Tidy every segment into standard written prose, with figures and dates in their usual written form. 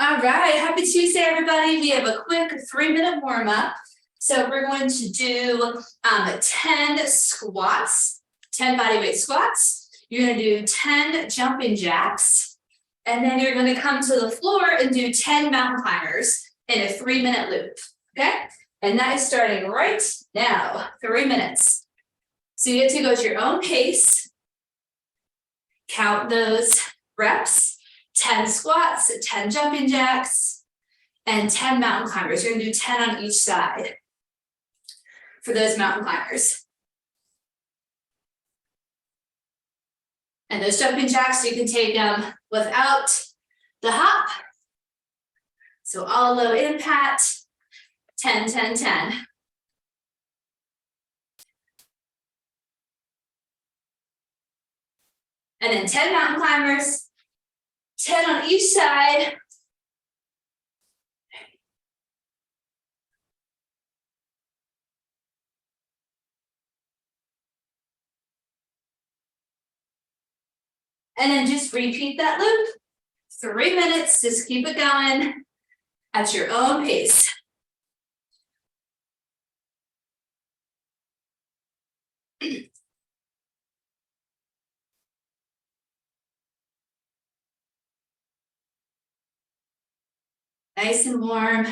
All right, happy Tuesday, everybody. We have a quick 3-minute warm up. So we're going to do 10 squats, 10 bodyweight squats. You're going to do 10 jumping jacks, and then you're going to come to the floor and do 10 mountain climbers in a 3-minute loop. Okay, and that is starting right now. 3 minutes. So you get to go at your own pace. Count those reps. 10 squats, 10 jumping jacks, and 10 mountain climbers. You're going to do 10 on each side for those mountain climbers. And those jumping jacks, you can take them without the hop. So all low impact, 10, 10, 10. And then 10 mountain climbers, 10 on each side. And then just repeat that loop. 3 minutes, just keep it going at your own pace. Nice and warm.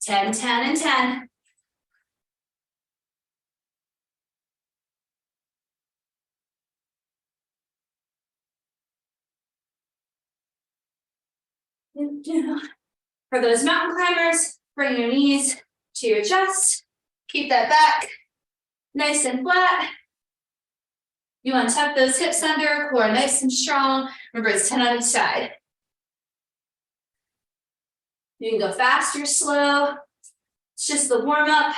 10, 10, and 10. For those mountain climbers, bring your knees to your chest. Keep that back nice and flat. You want to tuck those hips under, core nice and strong. Remember, it's 10 on each side. You can go fast or slow. It's just the warm up.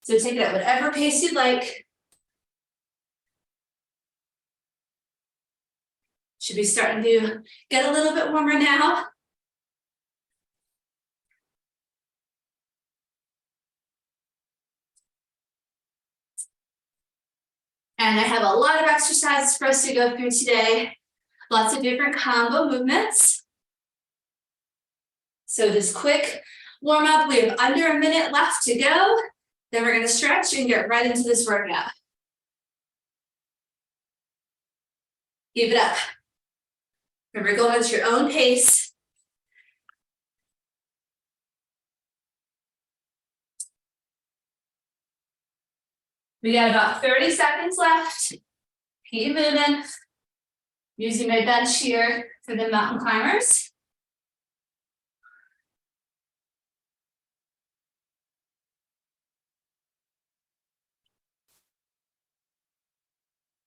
So take it at whatever pace you'd like. Should be starting to get a little bit warmer now. And I have a lot of exercises for us to go through today. Lots of different combo movements. So this quick warm up, we have under a minute left to go. Then we're going to stretch and get right into this workout. Keep it up. Remember, go at your own pace. We got about 30 seconds left. Keep moving. Using my bench here for the mountain climbers.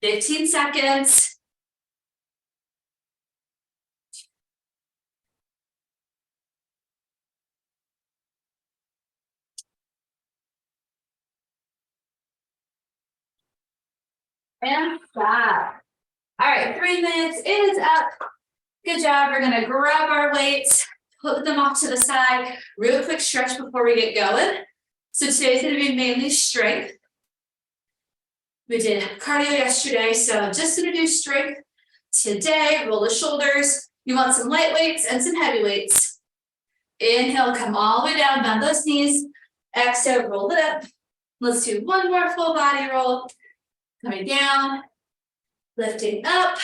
"15 seconds. And stop. All right, 3 minutes is up. Good job. We're going to grab our weights, put them off to the side. Real quick stretch before we get going. So today's going to be mainly strength. We did cardio yesterday, so just going to do strength today. Roll the shoulders. You want some light weights and some heavy weights. Inhale, come all the way down, bend those knees. Exhale, roll it up. Let's do one more full body roll. Coming down, lifting up.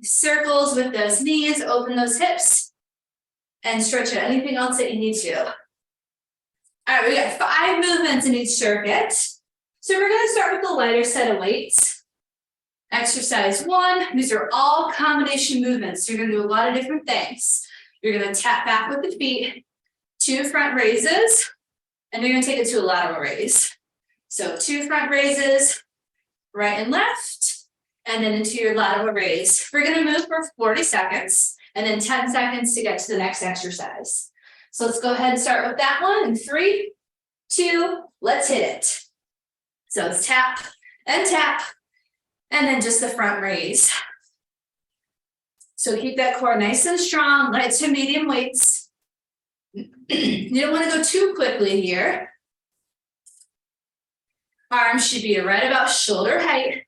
Circles with those knees, open those hips, and stretch out anything else that you need to. All right, we got 5 movements in each circuit. So we're going to start with the lighter set of weights. Exercise 1, these are all combination movements. So you're going to do a lot of different things. You're going to tap back with the feet, 2 front raises, and you're going to take it to a lateral raise. So 2 front raises, right and left, and then into your lateral raise. We're going to move for 40 seconds, and then 10 seconds to get to the next exercise. So let's go ahead and start with that one in 3, 2, let's hit it. So it's tap, and then just the front raise. So keep that core nice and strong, light to medium weights. You don't want to go too quickly here. Arms should be right about shoulder height.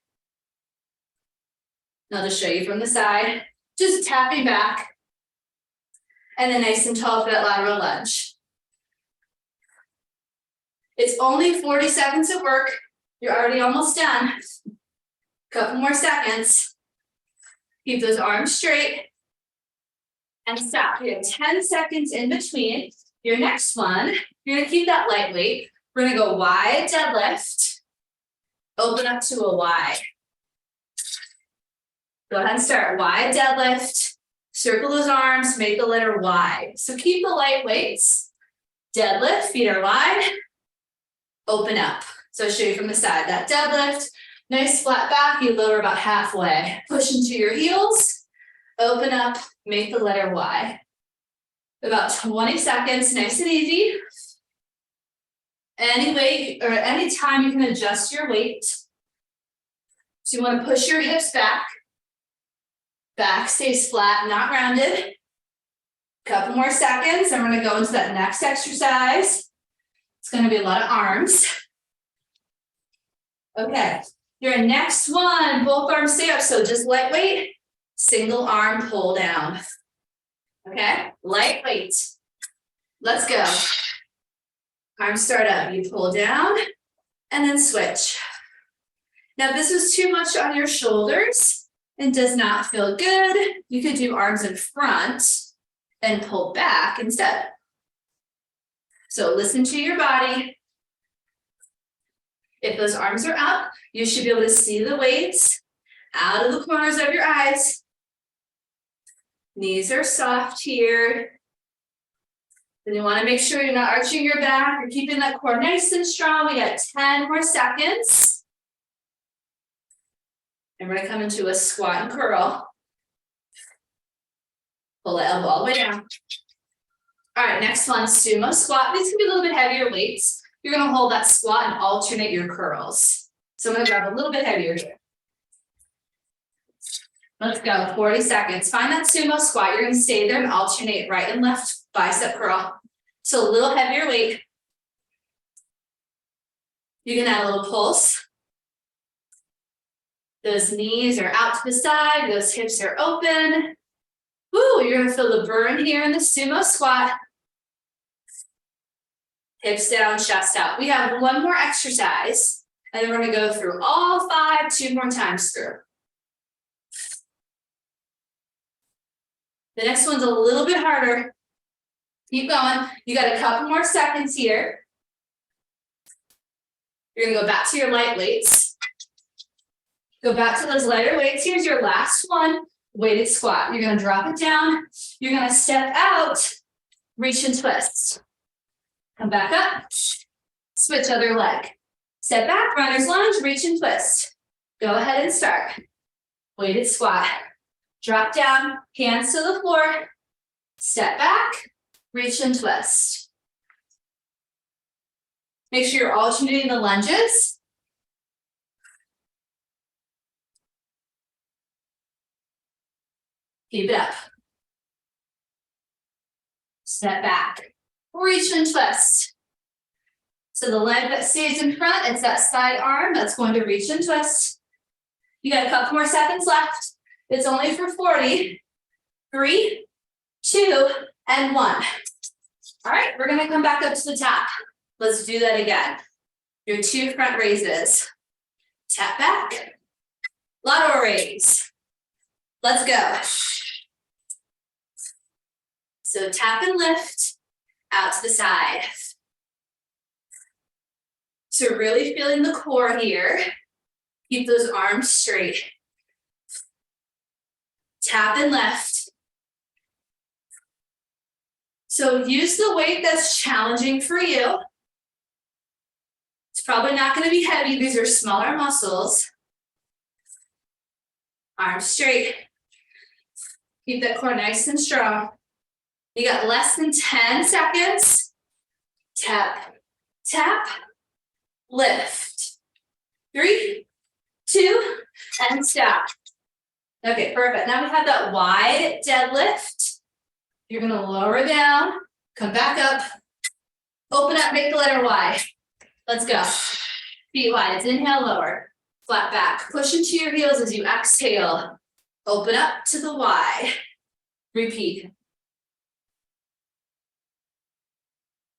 I'll just show you from the side. Just tapping back. And then nice and tall for that lateral lunge. It's only 40 seconds of work. You're already almost done. Couple more seconds. Keep those arms straight. And stop. You have 10 seconds in between. Your next one, you're gonna keep that lightweight. We're gonna go wide deadlift. Open up to a Y. Go ahead and start wide deadlift. Circle those arms, make the letter Y. So keep the light weights. Deadlift, feet are wide. Open up. So I'll show you from the side. That deadlift, nice flat back, you lower about halfway. Push into your heels. Open up, make the letter Y. About 20 seconds, nice and easy. Any weight or any time you can adjust your weight. So you want to push your hips back. Back stays flat, not rounded. Couple more seconds, and we're going to go into that next exercise. It's going to be a lot of arms. Okay, your next one, both arms stay up, so just lightweight, single arm pull down. Okay, lightweight. Let's go. Arms start up, you pull down, and then switch. Now, if this is too much on your shoulders and does not feel good, you could do arms in front and pull back instead. So listen to your body. If those arms are up, you should be able to see the weights out of the corners of your eyes. Knees are soft here. Then you want to make sure you're not arching your back. You're keeping that core nice and strong. We got 10 more seconds. And we're going to come into a squat and curl. Pull the elbow all the way down. All right, next one, sumo squat. These can be a little bit heavier weights. You're going to hold that squat and alternate your curls. So I'm going to grab a little bit heavier here. Let's go, 40 seconds. Find that sumo squat. You're going to stay there and alternate right and left bicep curl. So a little heavier weight. You can add a little pulse. Those knees are out to the side. Those hips are open. Woo, you're going to feel the burn here in the sumo squat. Hips down, chest out. We have one more exercise, and then we're going to go through all 5, 2 more times through. The next one's a little bit harder. Keep going. You got a couple more seconds here. You're going to go back to your light weights. Go back to those lighter weights. Here's your last one, weighted squat. You're going to drop it down. You're going to step out, reach and twist. Come back up, switch other leg. Step back, runner's lunge, reach and twist. Go ahead and start. Weighted squat. Drop down, hands to the floor. Step back, reach and twist. Make sure you're alternating the lunges. Keep it up. Step back, reach and twist. So the leg that stays in front, it's that side arm that's going to reach and twist. You got a couple more seconds left. It's only for 40. 3, 2, and 1. All right, we're gonna come back up to the top. Let's do that again. Your 2 front raises. Tap back, lateral raise. Let's go. So tap and lift, out to the side. So really feeling the core here. Keep those arms straight. Tap and lift. So use the weight that's challenging for you. It's probably not going to be heavy. These are smaller muscles. Arms straight. Keep that core nice and strong. You got less than 10 seconds. Tap, tap, lift. 3, 2, and stop. Okay, perfect. Now we have that wide deadlift. You're going to lower down, come back up, open up, make the letter Y. Let's go. Feet wide. It's inhale, lower, flat back. Push into your heels as you exhale. Open up to the Y. Repeat.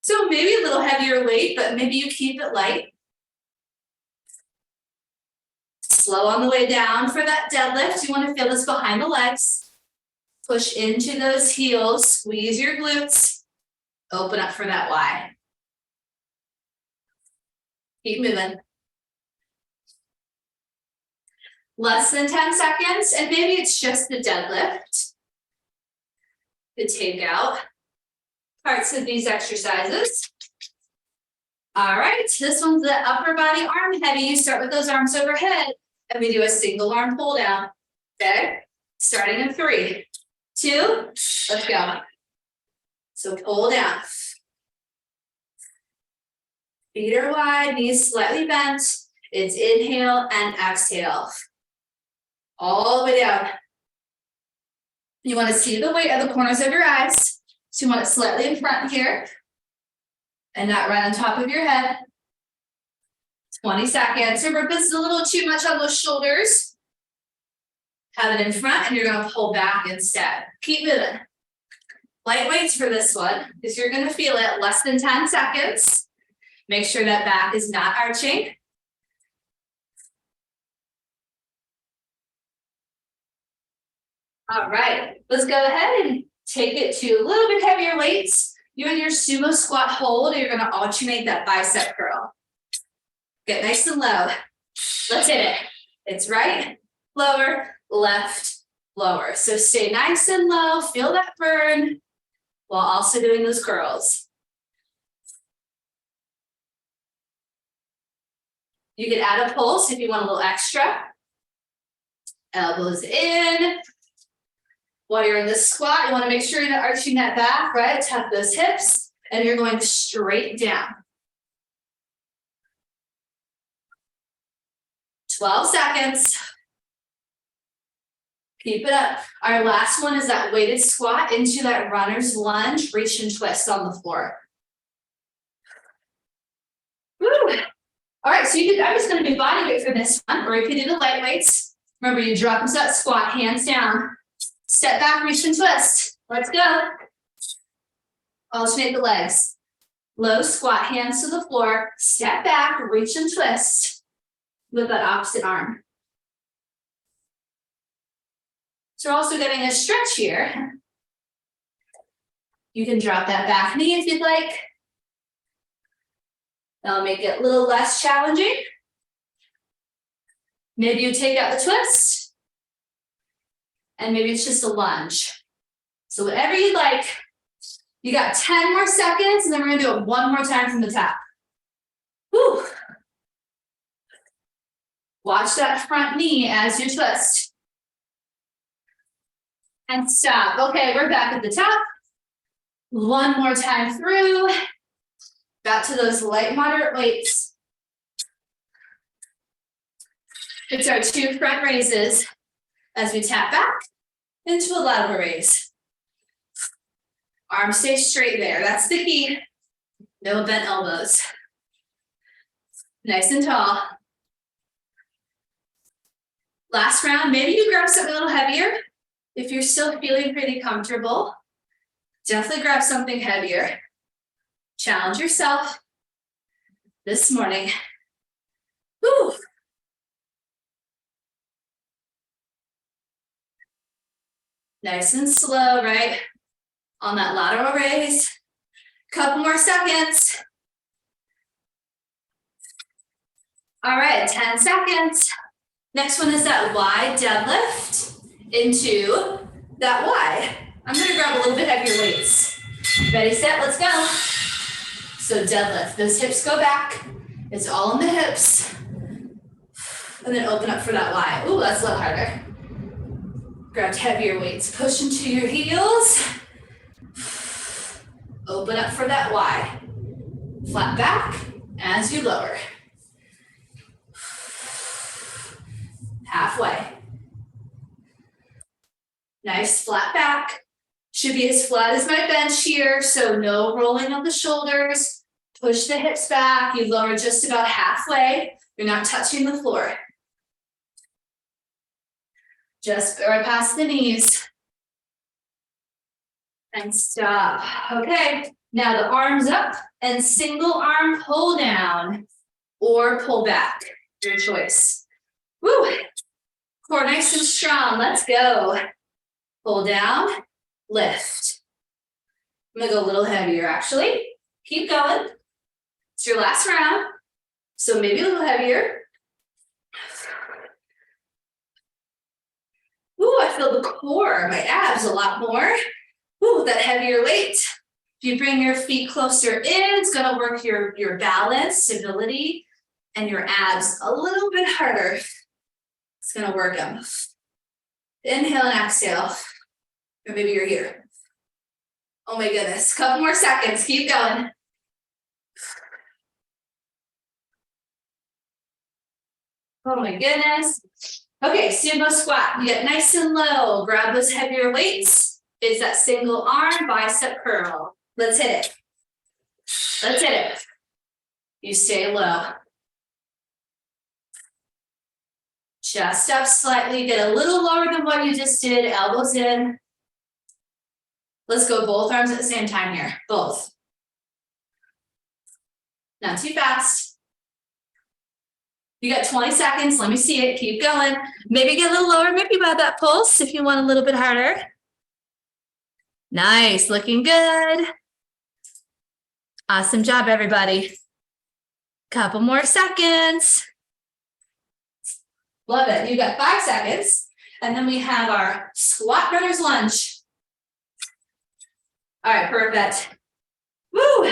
So maybe a little heavier weight, but maybe you keep it light. Slow on the way down for that deadlift. You want to feel this behind the legs. Push into those heels, squeeze your glutes. Open up for that Y. Keep moving. Less than 10 seconds, and maybe it's just the deadlift. The takeout. Parts of these exercises. All right, this one's the upper body arm heavy. You start with those arms overhead, and we do a single arm pull down. Okay, starting in 3, 2, let's go. So pull down. Feet are wide, knees slightly bent. It's inhale and exhale. All the way down. You want to see the weight at the corners of your eyes. So you want it slightly in front here. And not right on top of your head. 20 seconds. Remember, if this is a little too much on those shoulders, have it in front and you're going to pull back instead. Keep moving. Light weights for this one, because you're going to feel it less than 10 seconds. Make sure that back is not arching. All right, let's go ahead and take it to a little bit heavier weights. You're in your sumo squat hold, and you're gonna alternate that bicep curl. Get nice and low. Let's hit it. It's right, lower, left, lower. So stay nice and low, feel that burn, while also doing those curls. You can add a pulse if you want a little extra. Elbows in. While you're in the squat, you want to make sure you're arching that back, right? Tuck those hips, and you're going straight down. 12 seconds. Keep it up. Our last one is that weighted squat into that runner's lunge, reach and twist on the floor. Woo. All right, so I'm just going to do body weight for this one, or you can do the light weights. Remember, you drop into that squat, hands down. Step back, reach and twist. Let's go. Alternate the legs. Low squat, hands to the floor. Step back, reach and twist with that opposite arm. So we're also getting a stretch here. You can drop that back knee if you'd like. That'll make it a little less challenging. Maybe you take out the twist. And maybe it's just a lunge. So whatever you'd like. You got 10 more seconds, and then we're gonna do it one more time from the top. Whew. Watch that front knee as you twist. And stop. Okay, we're back at the top. One more time through. Back to those light, moderate weights. It's our 2 front raises as we tap back into a lateral raise. Arms stay straight there. That's the key. No bent elbows. Nice and tall. Last round, maybe you grab something a little heavier. If you're still feeling pretty comfortable, definitely grab something heavier. Challenge yourself this morning. Woo. Nice and slow, right? On that lateral raise. Couple more seconds. All right, 10 seconds. Next one is that Y deadlift into that Y. I'm gonna grab a little bit heavier weights. Ready, set, let's go. So deadlift, those hips go back. It's all in the hips. And then open up for that Y. Ooh, that's a little harder. Grab heavier weights, push into your heels. Open up for that Y. Flat back as you lower. Halfway. Nice flat back. Should be as flat as my bench here, so no rolling of the shoulders. Push the hips back. You lower just about halfway. You're not touching the floor. Just right past the knees. And stop. Okay, now the arms up and single arm pull down or pull back, your choice. Woo! Core nice and strong, let's go. Pull down, lift. I'm gonna go a little heavier actually. Keep going. It's your last round, so maybe a little heavier. Ooh, I feel the core, my abs a lot more. Ooh, with that heavier weight. If you bring your feet closer in, it's gonna work your balance, stability, and your abs a little bit harder. It's gonna work them. Inhale and exhale. Or maybe you're here. Oh my goodness, couple more seconds, keep going. Oh my goodness. Okay, sumo squat. You get nice and low. Grab those heavier weights. It's that single arm bicep curl. Let's hit it. Let's hit it. You stay low. Chest up slightly. Get a little lower than what you just did. Elbows in. Let's go both arms at the same time here. Both. Not too fast. You got 20 seconds. Let me see it. Keep going. Maybe get a little lower. Maybe about that pulse if you want a little bit harder. Nice. Looking good. Awesome job, everybody. Couple more seconds. Love it. You got 5 seconds. And then we have our squat runner's lunge. All right, perfect. Woo!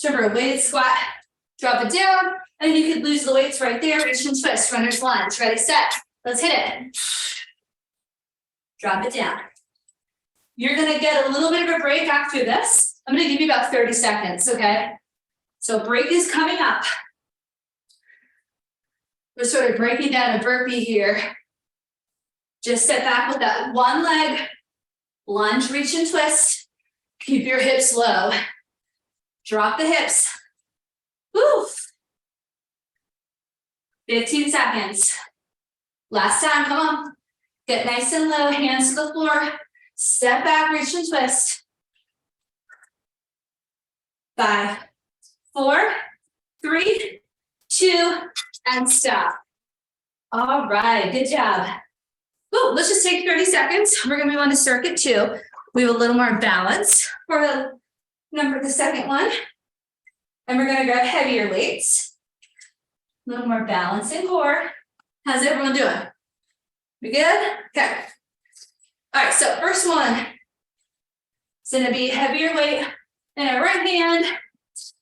Remember, weighted squat. Drop it down. And you could lose the weights right there. Reach and twist, runner's lunge. Ready, set. Let's hit it. Drop it down. You're gonna get a little bit of a break after this. I'm gonna give you about 30 seconds, okay? So break is coming up. We're sort of breaking down a burpee here. Just step back with that one leg. Lunge, reach and twist. Keep your hips low. Drop the hips. Woo! 15 seconds. Last time, come on. Get nice and low, hands to the floor. Step back, reach and twist. 5, 4, 3, 2, and stop. All right, good job. Ooh, let's just take 30 seconds. We're gonna move on to circuit 2. We have a little more balance for the second one. And we're gonna grab heavier weights. A little more balance in core. How's everyone doing? We good? Okay. All right, so first one. It's gonna be heavier weight in our right hand.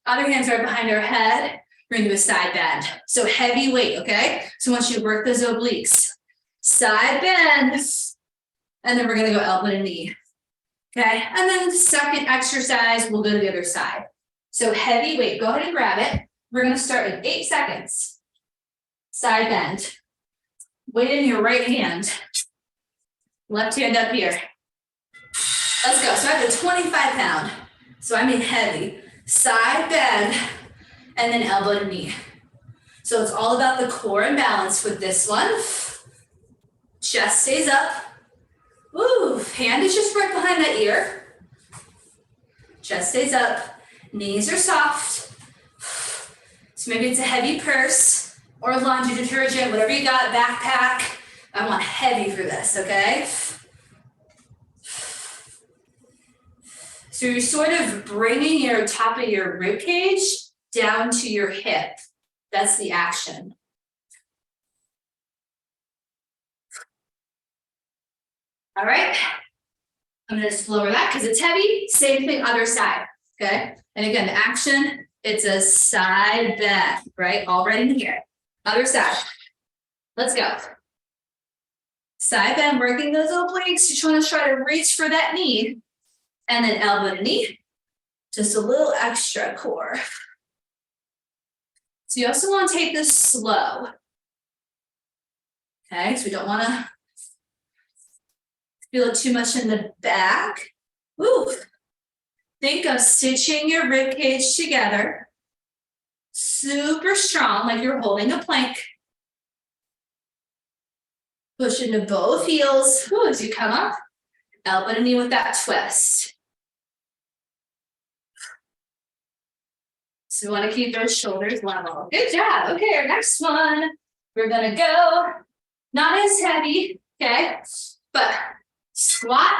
Other hand's right behind our head. We're gonna do a side bend. So heavy weight, okay? So once you work those obliques, side bend. And then we're gonna go elbow to knee. Okay, and then the second exercise, we'll go to the other side. So heavy weight, go ahead and grab it. We're gonna start in 8 seconds. Side bend. Weight in your right hand. Left hand up here. Let's go. So I have a 25-pound. So I mean heavy. Side bend, and then elbow to knee. So it's all about the core and balance with this one. Chest stays up. Ooh, hand is just right behind that ear. Chest stays up. Knees are soft. So maybe it's a heavy purse or laundry detergent, whatever you got, backpack. I want heavy for this, okay? So you're sort of bringing your top of your rib cage down to your hip. That's the action. All right. I'm gonna just lower that because it's heavy. Same thing, other side, okay? And again, the action, it's a side bend, right? All right in here. Other side. Let's go. Side bend, working those obliques. You just want to try to reach for that knee. And then elbow to knee. Just a little extra core. So you also want to take this slow. Okay, so we don't want to feel it too much in the back. Ooh. Think of stitching your rib cage together. Super strong, like you're holding a plank. Push into both heels. Ooh, as you come up, elbow to knee with that twist. So we want to keep those shoulders level. Good job. Okay, our next one, we're gonna go not as heavy, okay, but squat,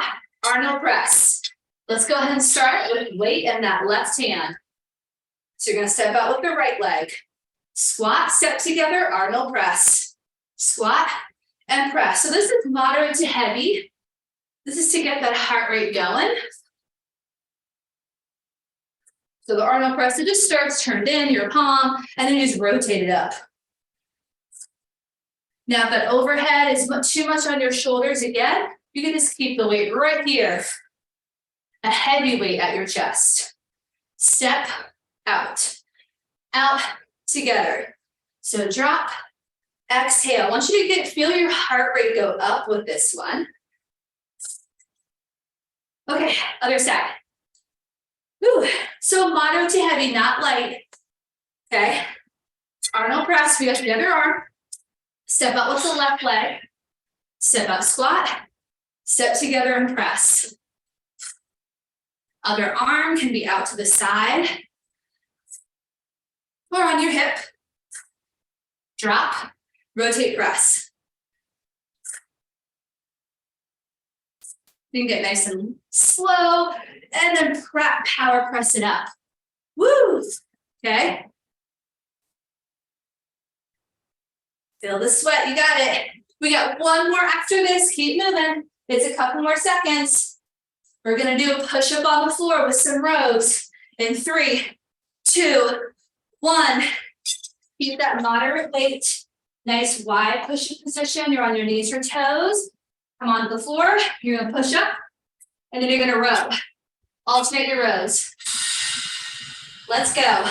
Arnold press. Let's go ahead and start with weight in that left hand. So you're gonna step out with the right leg. Squat, step together, Arnold press. Squat and press. So this is moderate to heavy. This is to get that heart rate going. So the Arnold press, it just starts turned in your palm, and then you just rotate it up. Now if that overhead is too much on your shoulders again, you can just keep the weight right here. A heavy weight at your chest. Step out, out, together. So drop, exhale. I want you to feel your heart rate go up with this one. Okay, other side. Whew. So moderate to heavy, not light. Okay. Arnold press, we got the other arm. Step out with the left leg. Step out, squat. Step together and press. Other arm can be out to the side or on your hip. Drop, rotate, press. You can get nice and slow, and then power press it up. Woo! Okay. Feel the sweat, you got it. We got one more after this, keep moving. It's a couple more seconds. We're gonna do a push-up on the floor with some rows in 3, 2, 1. Keep that moderate weight, nice wide push-up position. You're on your knees or toes. Come onto the floor, you're gonna push up, and then you're gonna row. Alternate your rows. Let's go.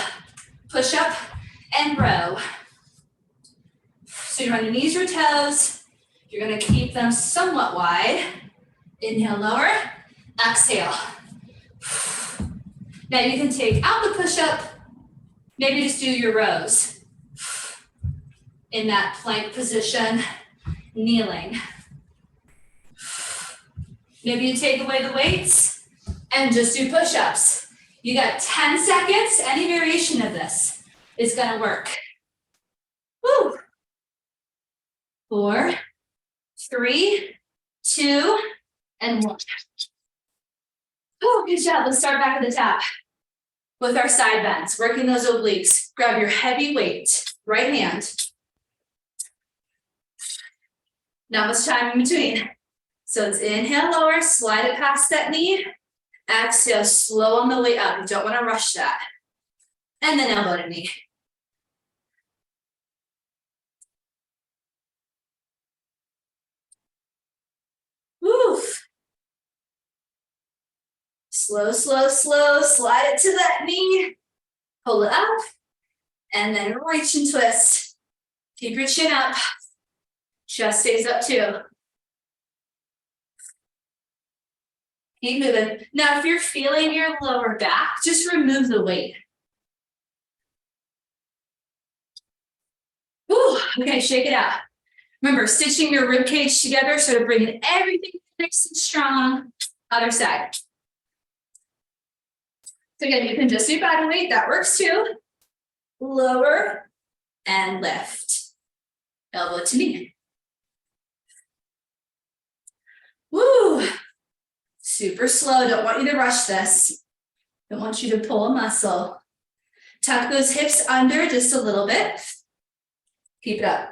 Push up and row. So you're on your knees or toes. You're gonna keep them somewhat wide. Inhale, lower, exhale. Now you can take out the push-up, maybe just do your rows. In that plank position, kneeling. Maybe you take away the weights and just do push-ups. You got 10 seconds, any variation of this is gonna work. Woo. 4, 3, 2, and 1. Oh, good job. Let's start back at the top with our side bends, working those obliques. Grab your heavy weight, right hand. Not much time in between. So it's inhale, lower, slide it past that knee. Exhale, slow on the way up. You don't want to rush that. And then elbow to knee. Woof. Slow, slow, slow. Slide it to that knee. Pull it up. And then reach and twist. Keep your chin up. Chest stays up too. Keep moving. Now, if you're feeling your lower back, just remove the weight. Whew. Okay, shake it out. Remember, stitching your rib cage together, so to bring everything nice and strong. Other side. So again, you can just do body weight, that works too. Lower and lift. Elbow to knee. Woo! Super slow, don't want you to rush this. Don't want you to pull a muscle. Tuck those hips under just a little bit. Keep it up.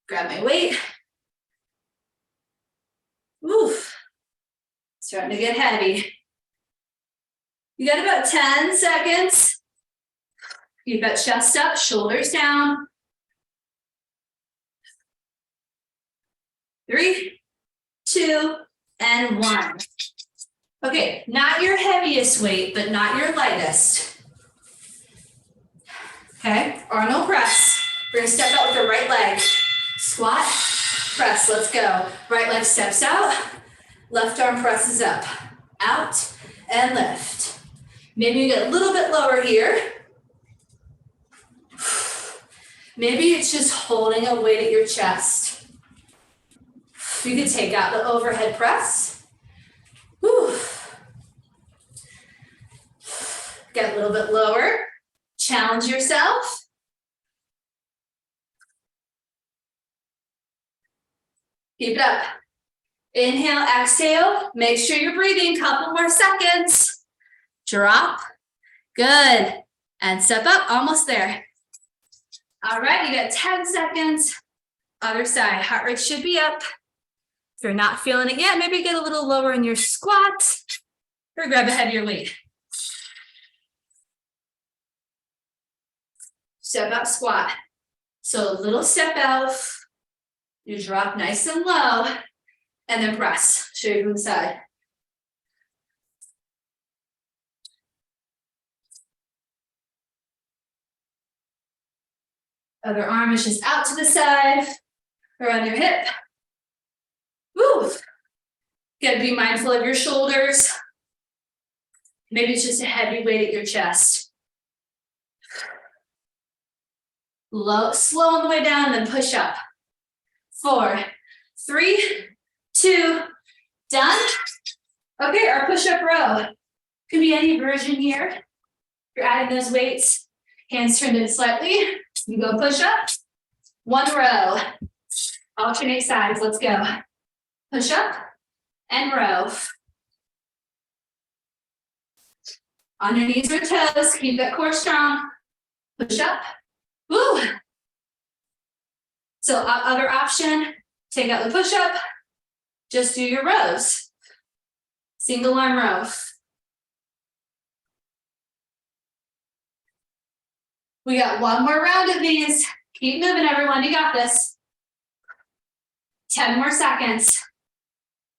Grab my weight. Oof. Starting to get heavy. You got about 10 seconds. Keep that chest up, shoulders down. 3, 2, and 1. Okay, not your heaviest weight, but not your lightest. Okay, Arnold press. We're gonna step out with the right leg. Squat, press, let's go. Right leg steps out, left arm presses up. Out and lift. Maybe you get a little bit lower here. Maybe it's just holding a weight at your chest. You can take out the overhead press. Whew. Get a little bit lower. Challenge yourself. Keep it up. Inhale, exhale. Make sure you're breathing. Couple more seconds. Drop. Good. And step up. Almost there. All right, you got 10 seconds. Other side. Heart rate should be up. If you're not feeling it yet, maybe get a little lower in your squat or grab a heavier weight. Step up, squat. So a little step out. You drop nice and low and then press. Show you from the side. Other arm is just out to the side or on your hip. Woo. Gotta be mindful of your shoulders. Maybe it's just a heavy weight at your chest. Low, slow on the way down, then push up. 4, 3, 2, done. Okay, our push-up row. Could be any version here. You're adding those weights, hands turned in slightly. You go push up. 1 row. Alternate sides, let's go. Push up and row. On your knees or toes, keep that core strong. Push up. Woo. So other option, take out the push-up, just do your rows. Single arm row. We got 1 more round of these. Keep moving, everyone, you got this. 10 more seconds.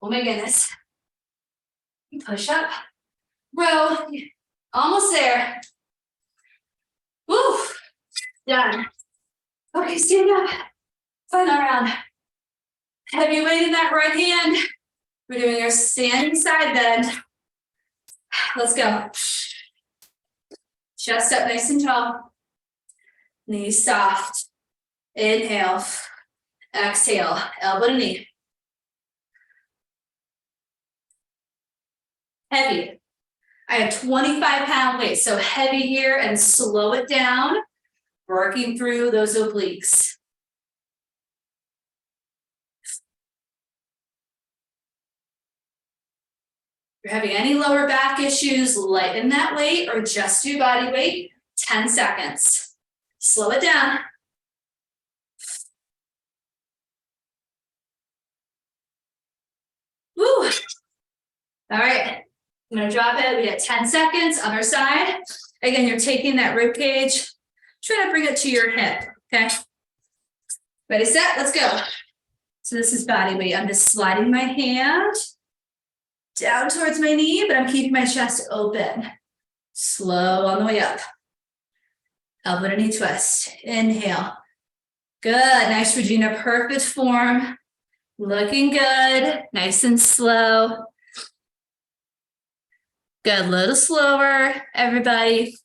Oh my goodness. Push up, row, almost there. Woo, done. Okay, stand up. Final round. Heavy weight in that right hand. We're doing our standing side bend. Let's go. Chest up nice and tall. Knees soft. Inhale. Exhale. Elbow to knee. Heavy. I have 25-pound weight, so heavy here and slow it down. Working through those obliques. If you're having any lower back issues, lighten that weight or just do body weight. 10 seconds. Slow it down. Woo. All right. I'm going to drop it. We got 10 seconds. Other side. Again, you're taking that rib cage. Try to bring it to your hip. Okay. Ready, set, let's go. So this is body weight. I'm just sliding my hand down towards my knee, but I'm keeping my chest open. Slow on the way up. Elbow to knee twist. Inhale. Good. Nice, Regina. Perfect form. Looking good. Nice and slow. Good. A little slower, everybody.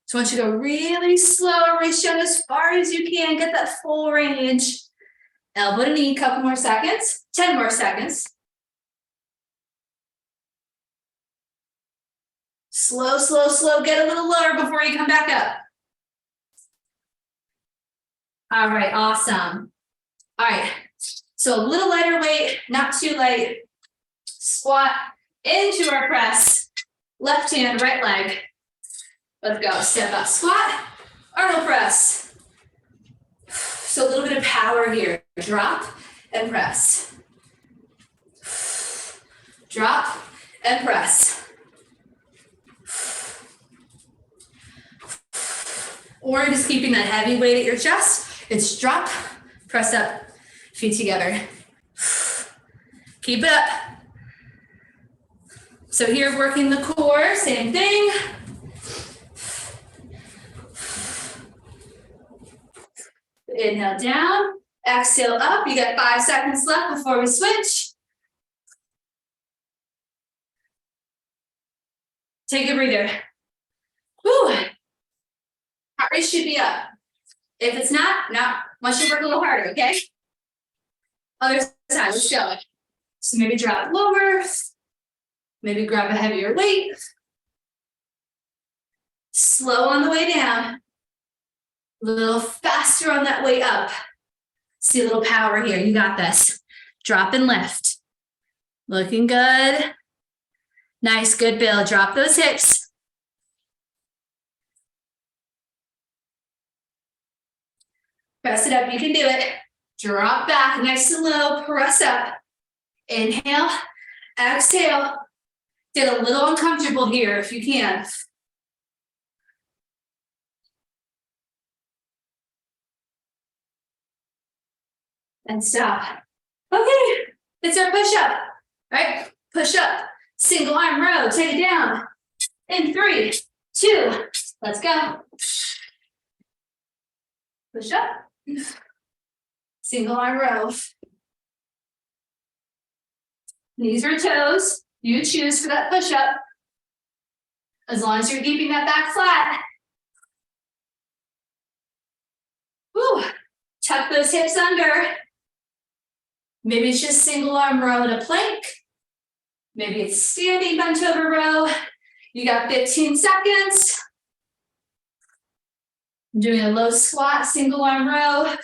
So I want you to go really slow. Reach down as far as you can. Get that full range. Elbow to knee. Couple more seconds. 10 more seconds. Slow, slow, slow. Get a little lower before you come back up. All right, awesome. All right, so a little lighter weight, not too light. Squat into our press. Left hand, right leg. Let's go. Step up, squat, Arnold press. So a little bit of power here. Drop and press. Drop and press. Or just keeping that heavy weight at your chest. It's drop, press up, feet together. Keep it up. So here, working the core, same thing. Inhale down, exhale up. You got 5 seconds left before we switch. Take a breather. Woo. Heart rate should be up. If it's not, want you to work a little harder, okay? Other side, let's go. So maybe drop lower, maybe grab a heavier weight. Slow on the way down. A little faster on that way up. See a little power here, you got this. Drop and lift. Looking good. Nice, good build. Drop those hips. Press it up, you can do it. Drop back, nice and low, press up. Inhale, exhale. Get a little uncomfortable here if you can. And stop. Okay, it's our push-up, right? Push up, single arm row, take it down. In 3, 2, let's go. Push up, single arm row. Knees or toes, you choose for that push-up. As long as you're keeping that back flat. Woo. Tuck those hips under. Maybe it's just single arm row in a plank. Maybe it's standing bent over row. You got 15 seconds. I'm doing a low squat, single arm row. A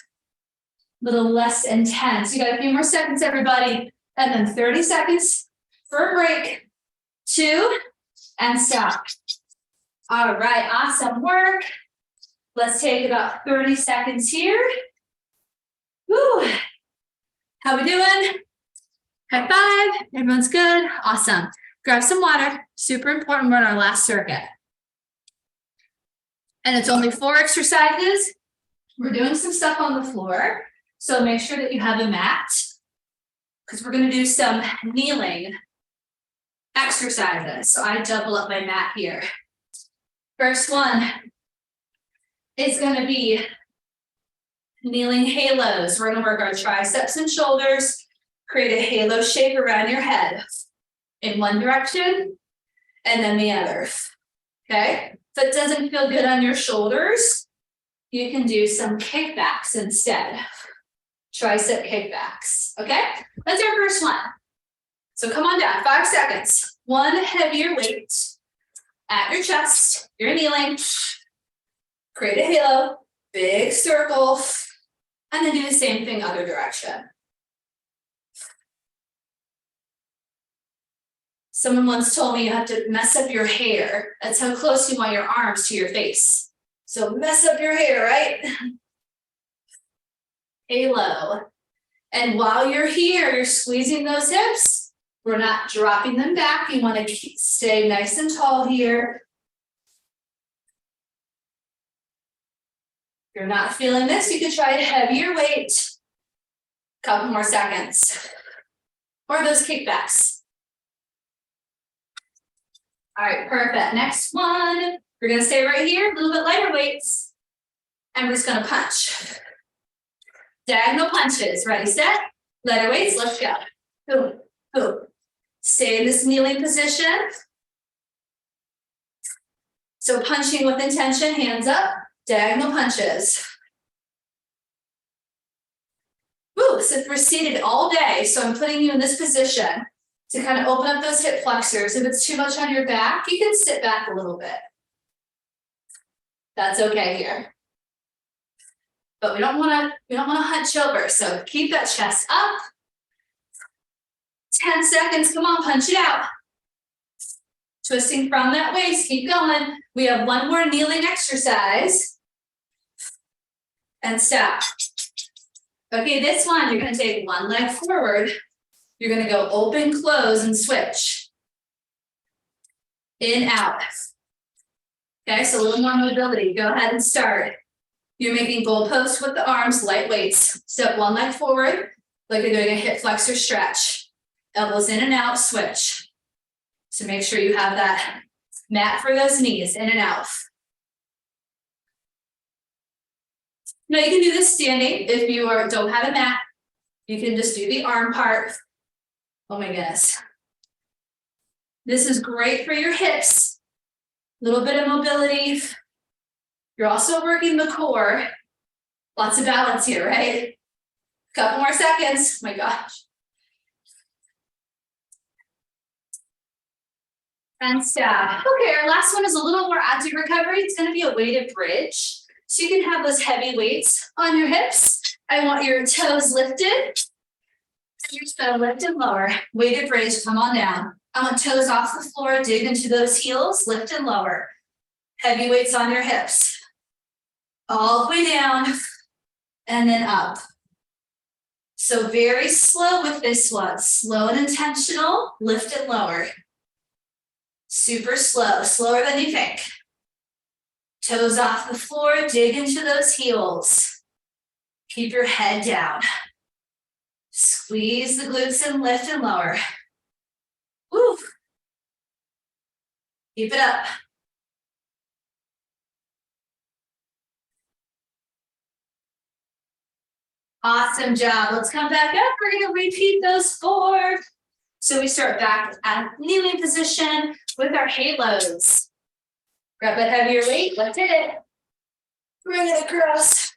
little less intense. You got a few more seconds, everybody. And then 30 seconds for a break. 2, and stop. All right, awesome work. Let's take about 30 seconds here. Woo. How we doing? High five. Everyone's good. Awesome. Grab some water. Super important. We're on our last circuit. And it's only 4 exercises. We're doing some stuff on the floor. So make sure that you have a mat, because we're going to do some kneeling exercises. So I double up my mat here. First one is going to be kneeling halos. We're going to work our triceps and shoulders, create a halo shape around your head in one direction and then the other. Okay? If it doesn't feel good on your shoulders, you can do some kickbacks instead. Tricep kickbacks. Okay? That's our first one. So come on down, 5 seconds. One heavier weight at your chest. You're kneeling. Create a halo, big circle, and then do the same thing other direction. Someone once told me you have to mess up your hair. That's how close you want your arms to your face. So mess up your hair, right? Halo. And while you're here, you're squeezing those hips. We're not dropping them back. You want to stay nice and tall here. If you're not feeling this, you could try a heavier weight. Couple more seconds. Or those kickbacks. All right, perfect. Next one. We're going to stay right here, a little bit lighter weights. And we're just going to punch. Diagonal punches. Ready, set. Lighter weights, let's go. Boom, boom. Stay in this kneeling position. So punching with intention, hands up, diagonal punches. Woo, so we're seated all day, so I'm putting you in this position to kind of open up those hip flexors. If it's too much on your back, you can sit back a little bit. That's okay here. But we don't want to hunch over, so keep that chest up. 10 seconds, come on, punch it out. Twisting from that waist, keep going. We have one more kneeling exercise. And stop. Okay, this one, you're gonna take one leg forward. You're gonna go open, close, and switch. In, out. Okay, so a little more mobility. Go ahead and start. You're making goalposts with the arms, light weights. Step one leg forward, like you're doing a hip flexor stretch. Elbows in and out, switch. So make sure you have that mat for those knees, in and out. Now you can do this standing. If you don't have a mat, you can just do the arm part. Oh my goodness. This is great for your hips. A little bit of mobility. You're also working the core. Lots of balance here, right? Couple more seconds. Oh my gosh. And stop. Okay, our last one is a little more active recovery. It's going to be a weighted bridge. So you can have those heavy weights on your hips. I want your toes lifted. And your toe lifted lower. Weighted bridge, come on down. I want toes off the floor, dig into those heels, lift and lower. Heavy weights on your hips. All the way down and then up. So very slow with this one. Slow and intentional, lift and lower. Super slow, slower than you think. Toes off the floor, dig into those heels. Keep your head down. Squeeze the glutes and lift and lower. Woo. Keep it up. Awesome job. Let's come back up. We're going to repeat those 4. So we start back at kneeling position with our halos. Grab that heavier weight. Let's hit it. Bring it across.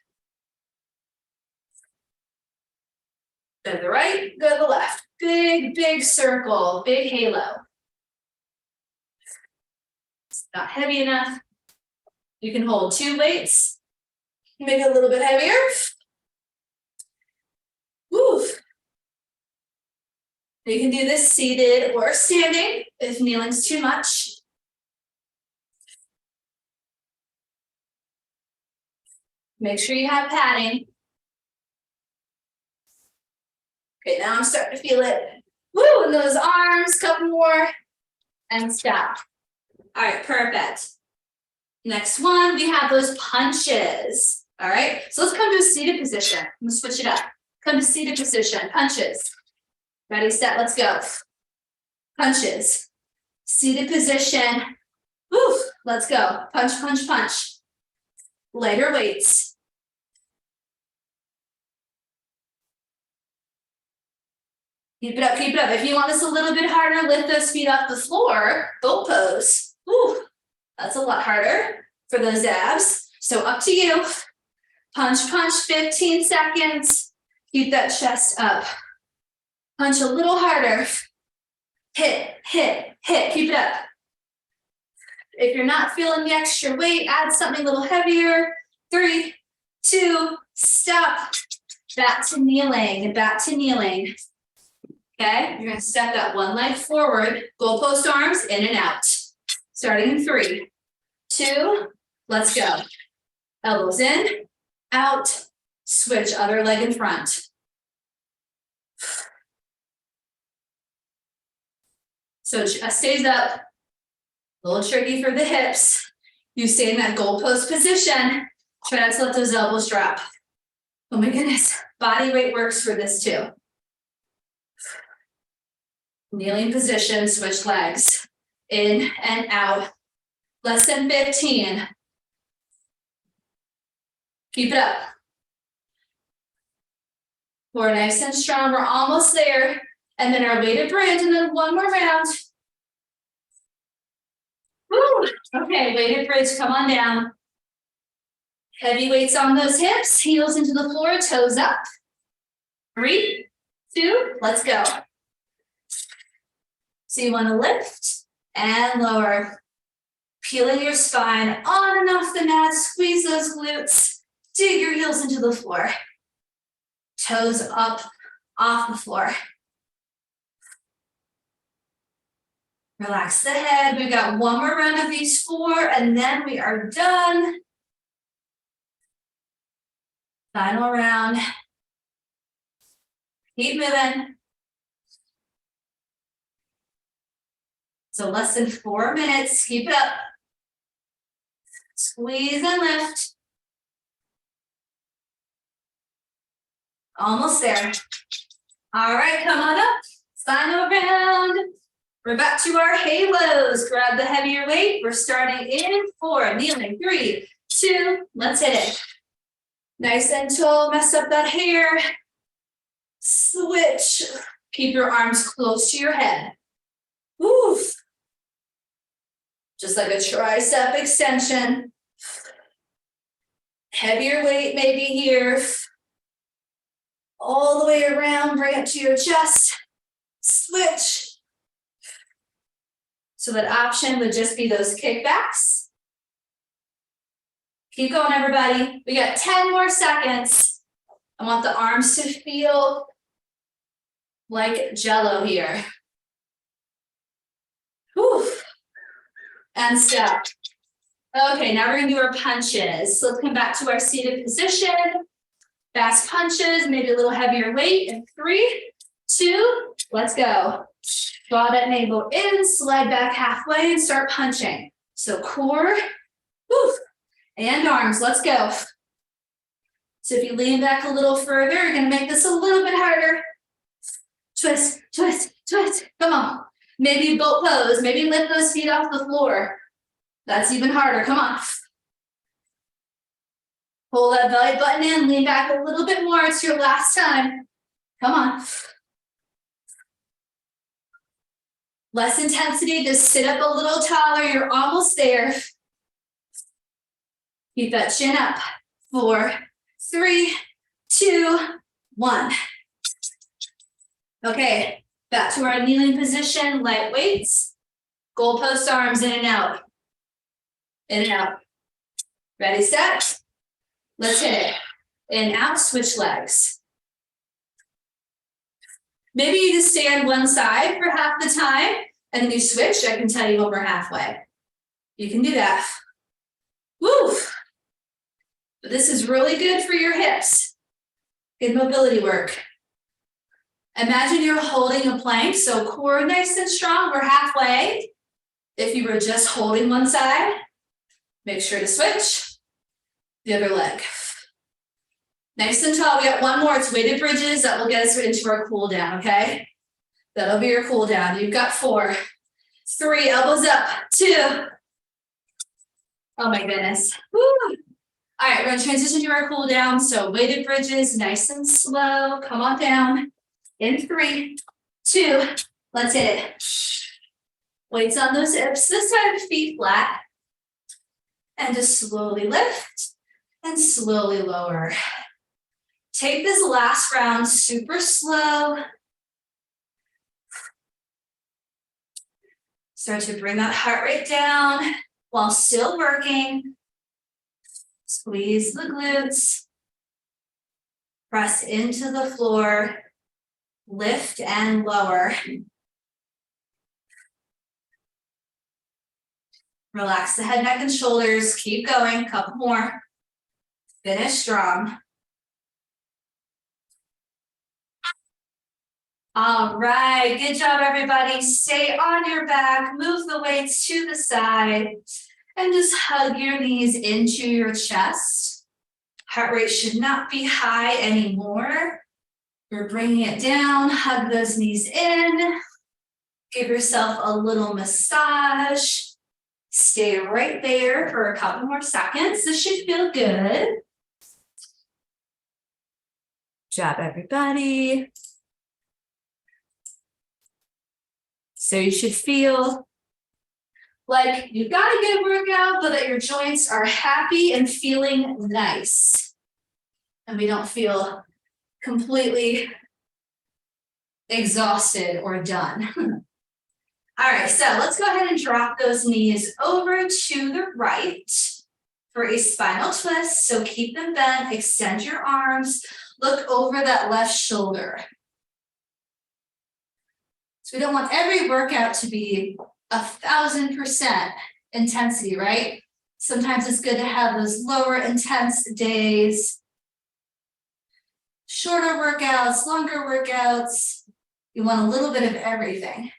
Go to the right, go to the left. Big, big circle, big halo. It's not heavy enough. You can hold 2 weights. Make it a little bit heavier. Woo. You can do this seated or standing if kneeling's too much. Make sure you have padding. Okay, now I'm starting to feel it. Woo, in those arms, couple more, and stop. All right, perfect. Next one, we have those punches. All right, so let's come to a seated position. I'm gonna switch it up. Come to seated position, punches. Ready, set, let's go. Punches. Seated position. Woo, let's go. Punch, punch, punch. Lighter weights. Keep it up, keep it up. If you want this a little bit harder, lift those feet off the floor, boat pose. Woo, that's a lot harder for those abs. So up to you. Punch, punch, 15 seconds. Keep that chest up. Punch a little harder. Hit, hit, hit. Keep it up. If you're not feeling the extra weight, add something a little heavier. 3, 2, stop. Back to kneeling, back to kneeling. Okay, you're gonna step that one leg forward, goalpost arms in and out. Starting in 3, 2, let's go. Elbows in, out, switch, other leg in front. So chest stays up, a little tricky for the hips. You stay in that goalpost position. Try not to let those elbows drop. Oh my goodness, body weight works for this too. Kneeling position, switch legs, in and out. Less than 15. Keep it up. We're nice and strong, we're almost there. And then our weighted bridge, and then one more round. Woo! Okay, weighted bridge, come on down. Heavy weights on those hips, heels into the floor, toes up. 3, 2, let's go. So you want to lift and lower. Peeling your spine on and off the mat, squeeze those glutes, dig your heels into the floor. Toes up off the floor. Relax the head. We've got one more round of these 4, and then we are done. Final round. Keep moving. So less than 4 minutes. Keep it up. Squeeze and lift. Almost there. All right, come on up. Final round. We're back to our halos. Grab the heavier weight. We're starting in 4, kneeling. 3, 2, let's hit it. Nice and tall, mess up that hair. Switch. Keep your arms close to your head. Oof. Just like a tricep extension. Heavier weight maybe here. All the way around, bring it to your chest. Switch. So that option would just be those kickbacks. Keep going, everybody. We got 10 more seconds. I want the arms to feel like Jello here. Whew. And step. Okay, now we're gonna do our punches. So let's come back to our seated position. Fast punches, maybe a little heavier weight. In 3, 2, let's go. Draw that navel in, slide back halfway, and start punching. So core, whew, and arms, let's go. So if you lean back a little further, you're gonna make this a little bit harder. Twist, twist, twist, come on. Maybe boat pose, maybe lift those feet off the floor. That's even harder, come on. Pull that belly button in, lean back a little bit more, it's your last time. Come on. Less intensity, just sit up a little taller, you're almost there. Keep that chin up. 4, 3, 2, 1. Okay, back to our kneeling position, light weights. Goalpost arms in and out. In and out. Ready, set. Let's hit it. In, out, switch legs. Maybe you just stay on one side for half the time, and then you switch. I can tell you when we're halfway. You can do that. Woo! But this is really good for your hips. Good mobility work. Imagine you're holding a plank, so core nice and strong. We're halfway. If you were just holding one side, make sure to switch the other leg. Nice and tall. We got one more. It's weighted bridges. That will get us into our cool down, okay? That'll be your cool down. You've got 4, 3, elbows up, 2. Oh my goodness. Woo. All right, we're gonna transition to our cool down. So weighted bridges, nice and slow. Come on down. In 3, 2, let's hit it. Weights on those hips. This time, feet flat. And just slowly lift and slowly lower. Take this last round super slow. Start to bring that heart rate down while still working. Squeeze the glutes. Press into the floor. Lift and lower. Relax the head, neck, and shoulders. Keep going, couple more. Finish strong. All right, good job, everybody. Stay on your back, move the weights to the side, and just hug your knees into your chest. Heart rate should not be high anymore. We're bringing it down, hug those knees in. Give yourself a little massage. Stay right there for a couple more seconds. This should feel good. Good job, everybody. So you should feel like you've got a good workout, but that your joints are happy and feeling nice. And we don't feel completely exhausted or done. All right, so let's go ahead and drop those knees over to the right for a spinal twist. So keep them bent, extend your arms, look over that left shoulder. So we don't want every workout to be 1,000% intensity, right? Sometimes it's good to have those lower intense days, shorter workouts, longer workouts. You want a little bit of everything.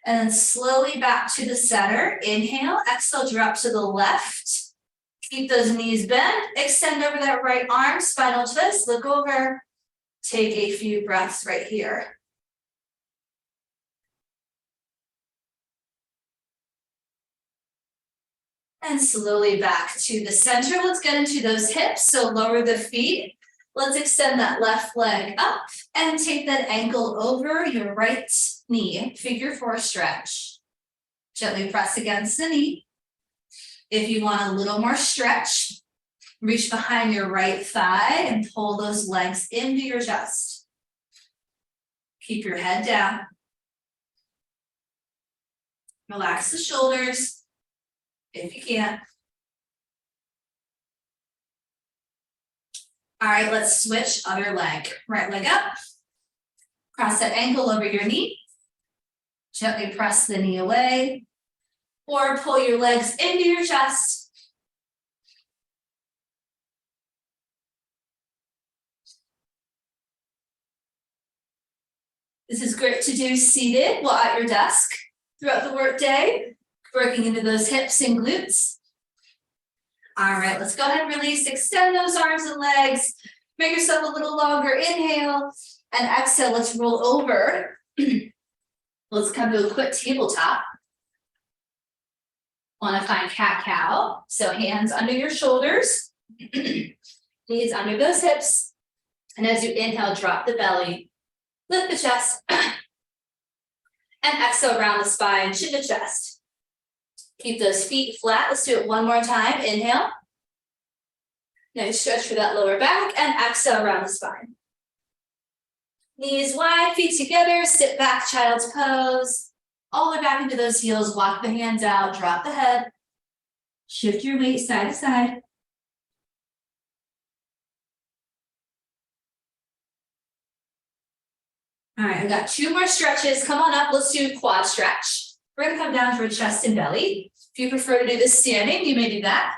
And then slowly back to the center. Inhale, exhale, drop to the left. Keep those knees bent. Extend over that right arm, spinal twist. Look over. Take a few breaths right here. And slowly back to the center. Let's get into those hips. So lower the feet. Let's extend that left leg up and take that ankle over your right knee. Figure 4 stretch. Gently press against the knee. If you want a little more stretch, reach behind your right thigh and pull those legs into your chest. Keep your head down. Relax the shoulders if you can. All right, let's switch other leg. Right leg up. Cross that ankle over your knee. Gently press the knee away. Or pull your legs into your chest. This is great to do seated while at your desk throughout the workday, working into those hips and glutes. All right, let's go ahead and release. Extend those arms and legs. Make yourself a little longer. Inhale and exhale. Let's roll over. Let's come to a quick tabletop. Want to find cat-cow. So hands under your shoulders, knees under those hips. And as you inhale, drop the belly, lift the chest, and exhale, round the spine, chin to chest. Keep those feet flat. Let's do it one more time. Inhale. Nice stretch for that lower back, and exhale, round the spine. Knees wide, feet together, sit back, child's pose. All the way back into those heels, walk the hands out, drop the head. Shift your weight side to side. All right, I've got 2 more stretches. Come on up, let's do quad stretch. We're gonna come down for chest and belly. If you prefer to do this standing, you may do that.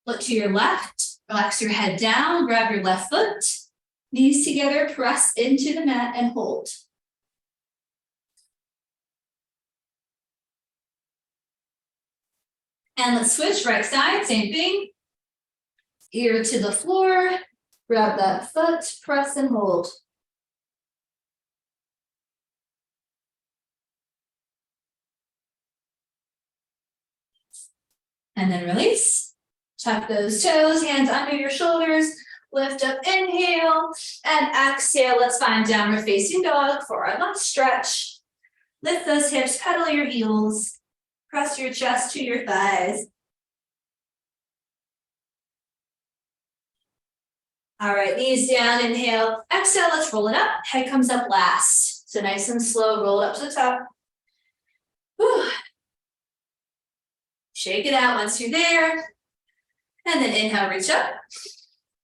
Look to your left, relax your head down, grab your left foot. Knees together, press into the mat and hold. And let's switch, right side, same thing. Ear to the floor, grab that foot, press and hold. And then release. Tuck those toes, hands under your shoulders, lift up, inhale, and exhale. Let's find downward facing dog for our last stretch. Lift those hips, pedal your heels. Press your chest to your thighs. All right, knees down, inhale, exhale, let's roll it up. Head comes up last. So nice and slow, roll it up to the top. Whew. Shake it out once you're there. And then inhale, reach up.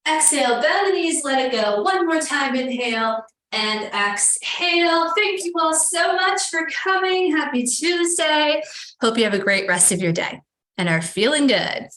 Exhale, bend the knees, let it go. One more time, inhale and exhale. Thank you all so much for coming. Happy Tuesday. Hope you have a great rest of your day and are feeling good.